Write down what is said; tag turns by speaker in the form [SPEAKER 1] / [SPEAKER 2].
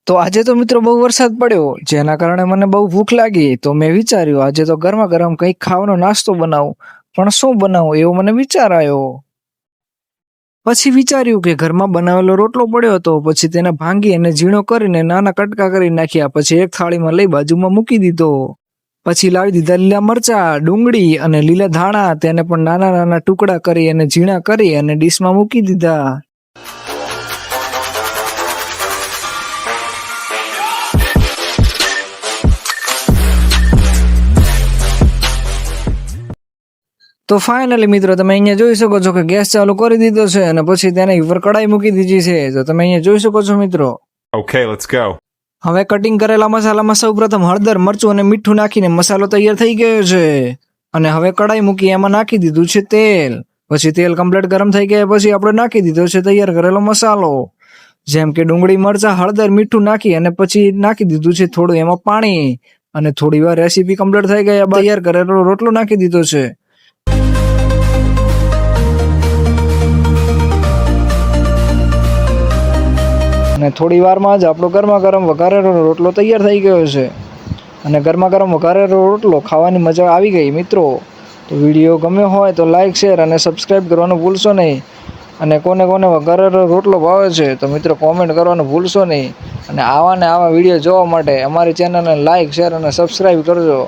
[SPEAKER 1] તો આજે તો મિત્રો બહુ વરસાદ પડ્યો, જેના કારણે મને બહુ ભૂખ લાગી. તો મેં વિચાર્યું આજે તો ગરમા ગરમ કંઈક ખાવાનો નાસ્તો બનાવું, પણ શું બનાવું એવો મને વિચાર આવ્યો. પછી વિચાર્યું કે ઘરમાં બનાવેલો રોટલો પડ્યો હતો, પછી તેને ભાંગી અને ઝીણો કરીને નાના કટકા કરી નાખ્યા. પછી એક થાળીમાં લઈ બાજુમાં મૂકી દીધો. પછી લાવી દીધા લીલા મરચા, ડુંગળી અને લીલા ધાણા. તેને પણ નાના નાના ટુકડા કરી અને ઝીણા કરી અને ડીશમાં મૂકી દીધા. તો ફાઇનલી મિત્રો તમે અહીંયા જોઈ શકો છો કે ગેસ ચાલુ કરી દીધો છે અને પછી તેને ઉપર કડાઈ મૂકી દીધી છે. તો તમે અહીંયા જોઈ શકો છો મિત્રો.
[SPEAKER 2] Okay, let's go.
[SPEAKER 1] હવે કટિંગ કરેલા મસાલામાં સૌપ્રથમ હળદર, મરચું અને મીઠું નાખીને મસાલો તૈયાર થઈ ગયો છે. અને હવે કડાઈ મૂકી એમાં નાખી દીધું છે તેલ. પછી તેલ કમ્પ્લીટ ગરમ થઈ ગયા પછી આપણે નાખી દીધો છે તૈયાર કરેલો મસાલો, જેમ કે ડુંગળી, મરચા, હળદર, મીઠું નાખી અને પછી નાખી દીધું છે થોડું એમાં પાણી. અને થોડી વાર રેસીપી કમ્પ્લીટ થઈ ગયા બાદ તૈયાર કરેલો રોટલો નાખી દીધો છે. અને થોડી વારમાં જ આપણો ગરમા ગરમ વઘારેલો રોટલો તૈયાર થઈ ગયો છે. અને ગરમા ગરમ વઘારેલો રોટલો ખાવાની મજા આવી ગઈ મિત્રો. તો વિડીયો ગમ્યો હોય તો લાઇક, શેર અને સબસ્ક્રાઈબ કરવાનું ભૂલશો નહીં. અને કોને કોને વઘારેલો રોટલો ભાવે છે તો મિત્રો કોમેન્ટ કરવાનું ભૂલશો નહીં. અને આવા વિડીયો જોવા માટે અમારી ચેનલને લાઇક, શેર અને સબસ્ક્રાઈબ કરજો.